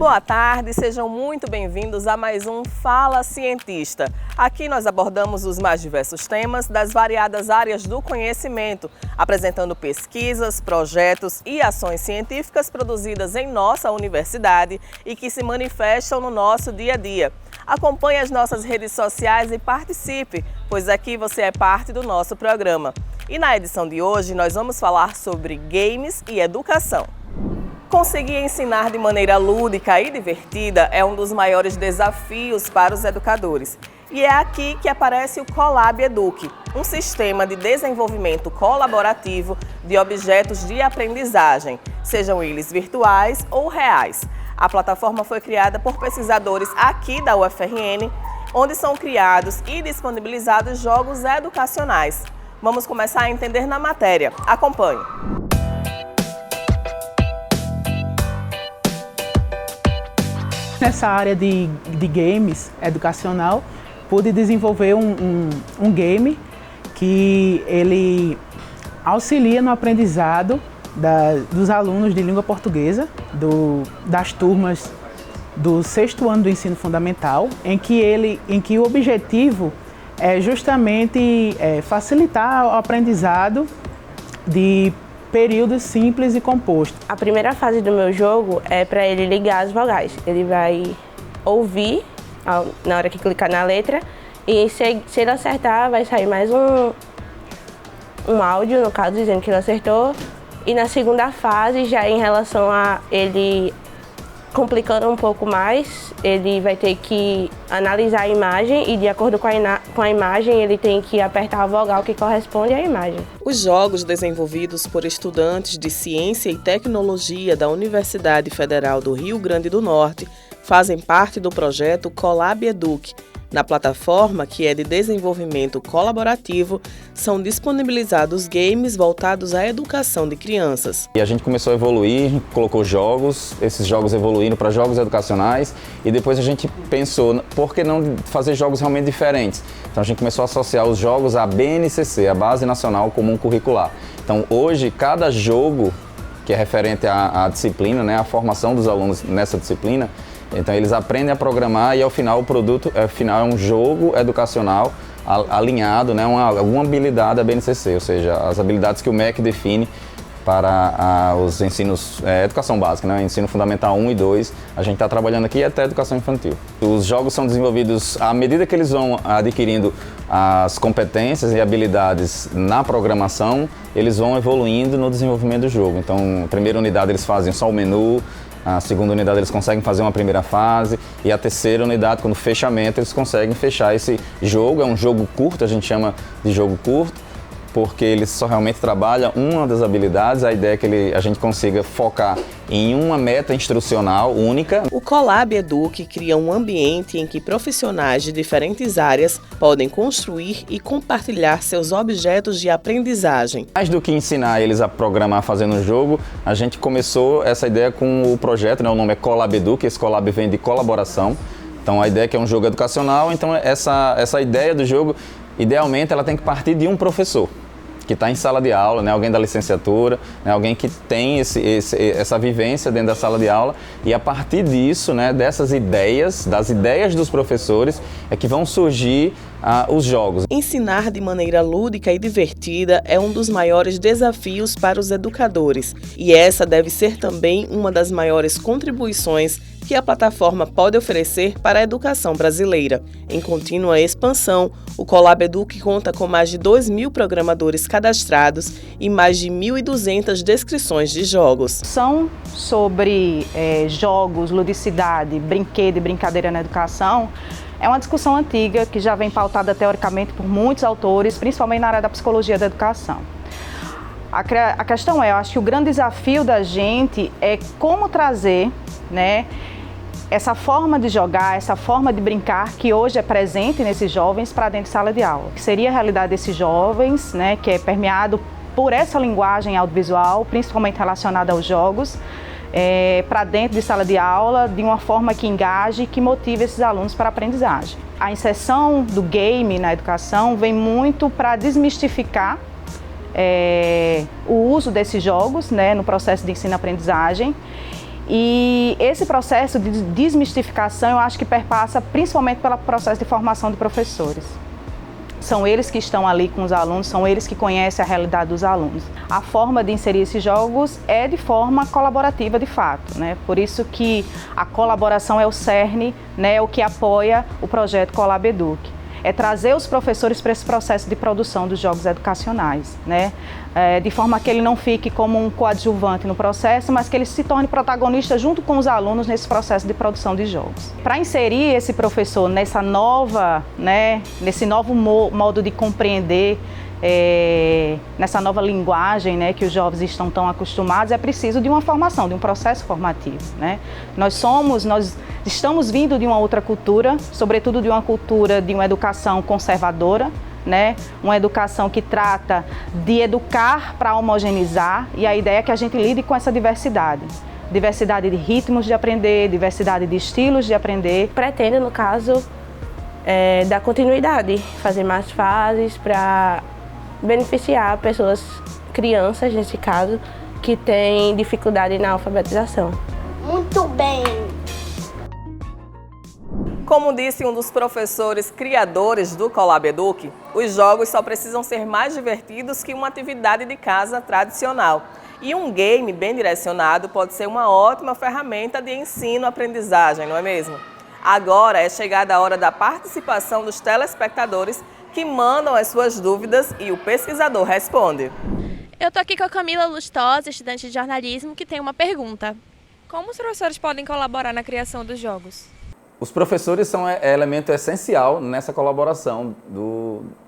Boa tarde, sejam muito bem-vindos a mais um Fala Cientista. Aqui nós abordamos os mais diversos temas das variadas áreas do conhecimento, apresentando pesquisas, projetos e ações científicas produzidas em nossa universidade e que se manifestam no nosso dia a dia. Acompanhe as nossas redes sociais e participe, pois aqui você é parte do nosso programa. E na edição de hoje nós vamos falar sobre games e educação. Conseguir ensinar de maneira lúdica e divertida é um dos maiores desafios para os educadores. E é aqui que aparece o Colab Eduque, um sistema de desenvolvimento colaborativo de objetos de aprendizagem, sejam eles virtuais ou reais. A plataforma foi criada por pesquisadores aqui da UFRN, onde são criados e disponibilizados jogos educacionais. Vamos começar a entender na matéria. Acompanhe! Nessa área de games educacional, pude desenvolver um game que ele auxilia no aprendizado dos alunos de língua portuguesa, das turmas do 6º ano do ensino fundamental, em que o objetivo é justamente facilitar o aprendizado de períodos simples e compostos. A primeira fase do meu jogo é para ele ligar as vogais. Ele vai ouvir na hora que clicar na letra e se ele acertar vai sair mais um áudio, no caso, dizendo que ele acertou. E na segunda fase, já em relação a ele complicando um pouco mais, ele vai ter que analisar a imagem e, de acordo com a imagem, ele tem que apertar a vogal que corresponde à imagem. Os jogos desenvolvidos por estudantes de Ciência e Tecnologia da Universidade Federal do Rio Grande do Norte fazem parte do projeto Colab Eduque. Na plataforma, que é de desenvolvimento colaborativo, são disponibilizados games voltados à educação de crianças. E a gente começou a evoluir, colocou jogos, esses jogos evoluindo para jogos educacionais e depois a gente pensou, por que não fazer jogos realmente diferentes? Então a gente começou a associar os jogos à BNCC, a Base Nacional Comum Curricular. Então hoje, cada jogo que é referente à disciplina, né, a formação dos alunos nessa disciplina, então eles aprendem a programar e ao final o produto é um jogo educacional alinhado, né, alguma habilidade da BNCC, ou seja, as habilidades que o MEC define para os ensinos, educação básica, né, ensino fundamental 1 e 2, a gente está trabalhando aqui até educação infantil. Os jogos são desenvolvidos à medida que eles vão adquirindo as competências e habilidades na programação, eles vão evoluindo no desenvolvimento do jogo. Então, a primeira unidade eles fazem só o menu, a segunda unidade eles conseguem fazer uma primeira fase e a terceira unidade, quando fechamento, eles conseguem fechar esse jogo. É um jogo curto, a gente chama de jogo curto, porque ele só realmente trabalha uma das habilidades. A ideia é que a gente consiga focar em uma meta instrucional única. O Colab Eduque cria um ambiente em que profissionais de diferentes áreas podem construir e compartilhar seus objetos de aprendizagem. Mais do que ensinar eles a programar fazendo um jogo, a gente começou essa ideia com o projeto, né? O nome é Colab Eduque, esse Colab vem de colaboração. Então a ideia é que é um jogo educacional, então essa ideia do jogo, idealmente, ela tem que partir de um professor que está em sala de aula, né, alguém da licenciatura, né, alguém que tem essa vivência dentro da sala de aula, e a partir disso, né, das ideias dos professores, é que vão surgir os jogos. Ensinar de maneira lúdica e divertida é um dos maiores desafios para os educadores, e essa deve ser também uma das maiores contribuições que a plataforma pode oferecer para a educação brasileira. Em contínua expansão, o Colab Eduque conta com mais de 2.000 programadores cadastrados e mais de 1.200 descrições de jogos. São sobre jogos, ludicidade, brinquedo e brincadeira na educação. É uma discussão antiga que já vem pautada teoricamente por muitos autores, principalmente na área da psicologia da educação. A questão eu acho que o grande desafio da gente é como trazer, né, essa forma de jogar, essa forma de brincar que hoje é presente nesses jovens para dentro de sala de aula. Que seria a realidade desses jovens, né, que é permeado por essa linguagem audiovisual, principalmente relacionada aos jogos, para dentro de sala de aula, de uma forma que engaje e que motive esses alunos para a aprendizagem. A inserção do game na educação vem muito para desmistificar o uso desses jogos, né, no processo de ensino-aprendizagem E esse processo de desmistificação eu acho que perpassa principalmente pelo processo de formação de professores. São eles que estão ali com os alunos, são eles que conhecem a realidade dos alunos. A forma de inserir esses jogos é de forma colaborativa, de fato, né? Por isso que a colaboração é o cerne, né? O que apoia o projeto Colab-Educ. É trazer os professores para esse processo de produção dos jogos educacionais, né? De forma que ele não fique como um coadjuvante no processo, mas que ele se torne protagonista junto com os alunos nesse processo de produção de jogos. Para inserir esse professor nessa nova, né, nesse novo modo de compreender, nessa nova linguagem, né, que os jovens estão tão acostumados, é preciso de uma formação, de um processo formativo, né? Nós estamos vindo de uma outra cultura, sobretudo de uma cultura de uma educação conservadora, né? Uma educação que trata de educar para homogeneizar, e a ideia é que a gente lide com essa diversidade. Diversidade de ritmos de aprender, diversidade de estilos de aprender. Pretendo, no caso, dar continuidade, fazer mais fases para beneficiar pessoas, crianças nesse caso, que têm dificuldade na alfabetização. Muito bem! Como disse um dos professores criadores do Colab-Educ, os jogos só precisam ser mais divertidos que uma atividade de casa tradicional. E um game bem direcionado pode ser uma ótima ferramenta de ensino-aprendizagem, não é mesmo? Agora é chegada a hora da participação dos telespectadores que mandam as suas dúvidas e o pesquisador responde. Eu estou aqui com a Camila Lustosa, estudante de jornalismo, que tem uma pergunta. Como os professores podem colaborar na criação dos jogos? Os professores são elemento essencial nessa colaboração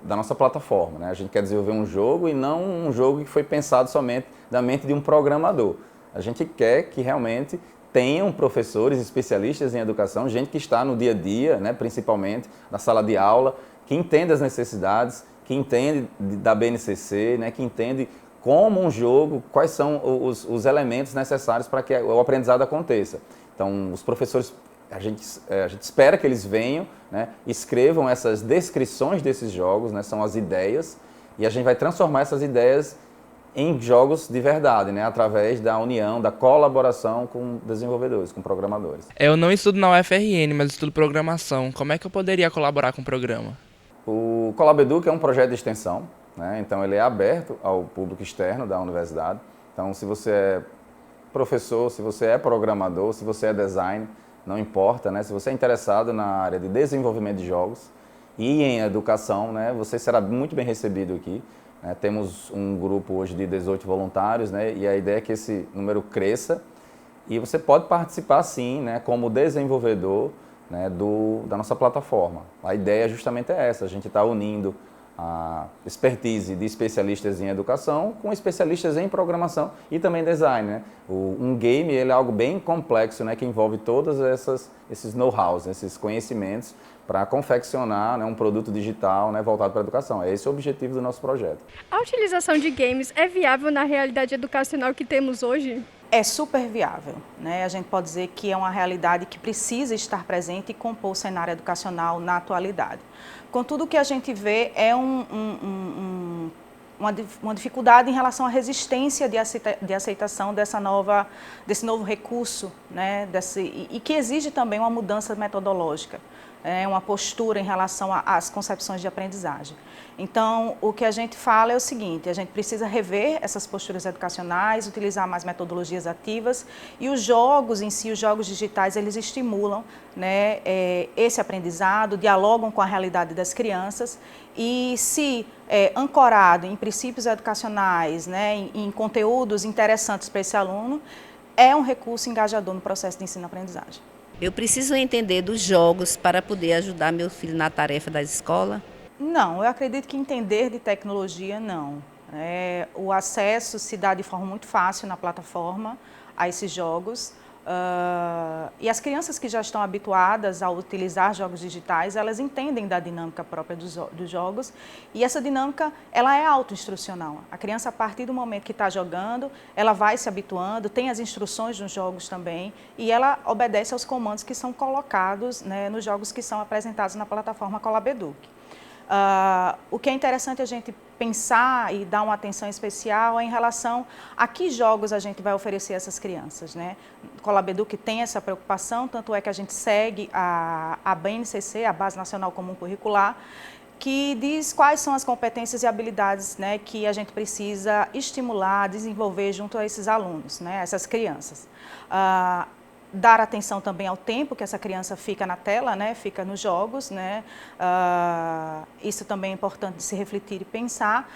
da nossa plataforma, né? A gente quer desenvolver um jogo e não um jogo que foi pensado somente da mente de um programador. A gente quer que realmente tenham professores especialistas em educação, gente que está no dia a dia, né, principalmente na sala de aula, que entende as necessidades, que entende da BNCC, né, que entende como um jogo, quais são os elementos necessários para que o aprendizado aconteça. Então, os professores, a gente espera que eles venham, né, escrevam essas descrições desses jogos, né, são as ideias, e a gente vai transformar essas ideias em jogos de verdade, né, através da união, da colaboração com desenvolvedores, com programadores. Eu não estudo na UFRN, mas estudo programação. Como é que eu poderia colaborar com o programa? O Colab-Educ é um projeto de extensão, né, então ele é aberto ao público externo da universidade. Então, se você é professor, se você é programador, se você é designer, não importa, né, se você é interessado na área de desenvolvimento de jogos e em educação, né, você será muito bem recebido aqui. Temos um grupo hoje de 18 voluntários, né, e a ideia é que esse número cresça e você pode participar sim, né, como desenvolvedor, né, da nossa plataforma. A ideia justamente é essa, a gente está unindo a expertise de especialistas em educação com especialistas em programação e também design, né? Um game ele é algo bem complexo, né, que envolve todos esses know-hows, esses conhecimentos para confeccionar, né, um produto digital, né, voltado para a educação. É esse o objetivo do nosso projeto. A utilização de games é viável na realidade educacional que temos hoje? É super viável, né? A gente pode dizer que é uma realidade que precisa estar presente e compor o cenário educacional na atualidade. Contudo, o que a gente vê é uma dificuldade em relação à resistência de aceitação desse novo recurso, né? E que exige também uma mudança metodológica, uma postura em relação às concepções de aprendizagem. Então, o que a gente fala é o seguinte, a gente precisa rever essas posturas educacionais, utilizar mais metodologias ativas e os jogos em si, os jogos digitais, eles estimulam, né, esse aprendizado, dialogam com a realidade das crianças e se ancorado em princípios educacionais, né, em conteúdos interessantes para esse aluno, é um recurso engajador no processo de ensino-aprendizagem. Eu preciso entender dos jogos para poder ajudar meu filho na tarefa da escola? Não, eu acredito que entender de tecnologia, não. O acesso se dá de forma muito fácil na plataforma a esses jogos. E as crianças que já estão habituadas a utilizar jogos digitais, elas entendem da dinâmica própria dos jogos e essa dinâmica ela é autoinstrucional. A criança, a partir do momento que está jogando, ela vai se habituando, tem as instruções nos jogos também e ela obedece aos comandos que são colocados, né, nos jogos que são apresentados na plataforma Colab-Educ. O que é interessante a gente pensar e dar uma atenção especial é em relação a que jogos a gente vai oferecer a essas crianças, né? O Colab Educ tem essa preocupação, tanto é que a gente segue a BNCC, a Base Nacional Comum Curricular, que diz quais são as competências e habilidades, né, que a gente precisa estimular, desenvolver junto a esses alunos, né, essas crianças. Dar atenção também ao tempo que essa criança fica na tela, né, fica nos jogos, né, isso também é importante de se refletir e pensar,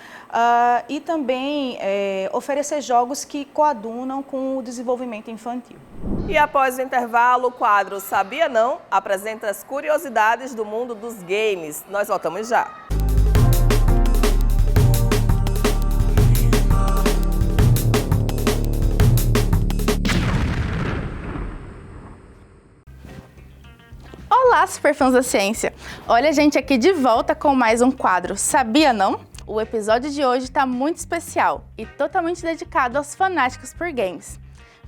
e também oferecer jogos que coadunam com o desenvolvimento infantil. E após o intervalo, o quadro Sabia Não apresenta as curiosidades do mundo dos games. Nós voltamos já. Olá, superfãs da ciência! Olha a gente aqui de volta com mais um quadro Sabia Não? O episódio de hoje está muito especial e totalmente dedicado aos fanáticos por games.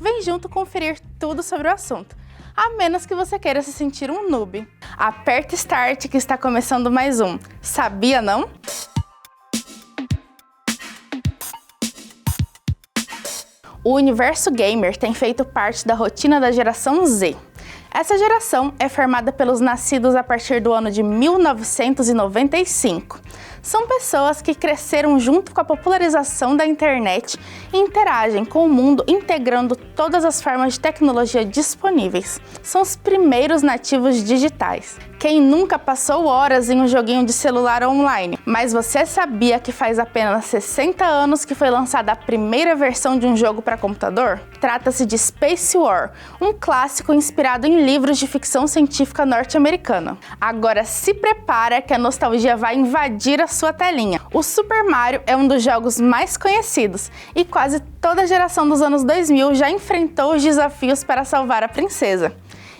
Vem junto conferir tudo sobre o assunto, a menos que você queira se sentir um noob. Aperta Start que está começando mais um Sabia Não? O universo gamer tem feito parte da rotina da geração Z. Essa geração é formada pelos nascidos a partir do ano de 1995. São pessoas que cresceram junto com a popularização da internet e interagem com o mundo integrando todas as formas de tecnologia disponíveis. São os primeiros nativos digitais. Quem nunca passou horas em um joguinho de celular online? Mas você sabia que faz apenas 60 anos que foi lançada a primeira versão de um jogo para computador? Trata-se de Space War, um clássico inspirado em livros de ficção científica norte-americana. Agora se prepara que a nostalgia vai invadir a sua telinha. O Super Mario é um dos jogos mais conhecidos e quase toda a geração dos anos 2000 já enfrentou os desafios para salvar a princesa.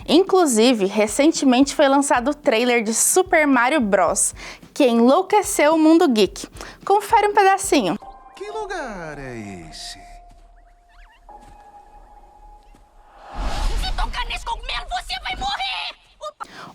Inclusive, recentemente foi lançado o trailer de Super Mario Bros, que enlouqueceu o mundo geek. Confere um pedacinho. Que lugar é esse? Se tocar nesse cogumelo, você vai morrer!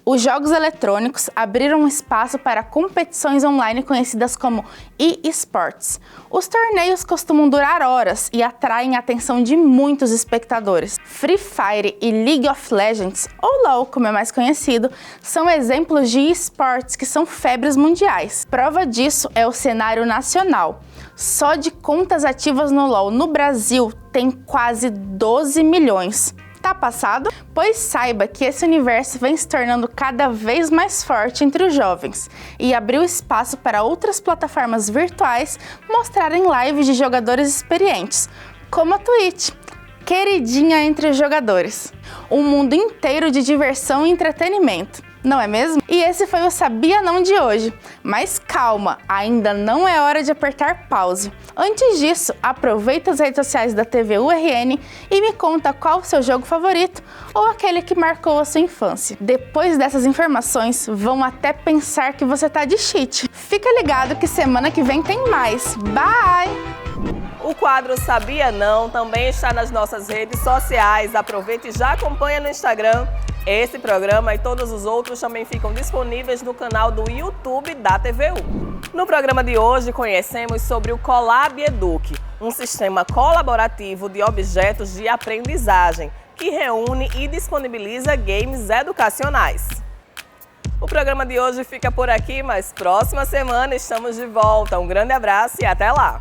Os jogos eletrônicos abriram um espaço para competições online conhecidas como e-sports. Os torneios costumam durar horas e atraem a atenção de muitos espectadores. Free Fire e League of Legends, ou LoL como é mais conhecido, são exemplos de e-sports que são febres mundiais. Prova disso é o cenário nacional. Só de contas ativas no LoL no Brasil tem quase 12 milhões. Tá passado? Pois saiba que esse universo vem se tornando cada vez mais forte entre os jovens e abriu espaço para outras plataformas virtuais mostrarem lives de jogadores experientes, como a Twitch, queridinha entre os jogadores. Um mundo inteiro de diversão e entretenimento, não é mesmo? E esse foi o Sabia Não de hoje. Mas calma, ainda não é hora de apertar pause. Antes disso, aproveita as redes sociais da TV URN e me conta qual o seu jogo favorito ou aquele que marcou a sua infância. Depois dessas informações, vão até pensar que você tá de cheat. Fica ligado que semana que vem tem mais. Bye! O quadro Sabia Não também está nas nossas redes sociais. Aproveite e já acompanha no Instagram. Esse programa e todos os outros também ficam disponíveis no canal do YouTube da TVU. No programa de hoje, conhecemos sobre o Colab Educ, um sistema colaborativo de objetos de aprendizagem que reúne e disponibiliza games educacionais. O programa de hoje fica por aqui, mas próxima semana estamos de volta. Um grande abraço e até lá!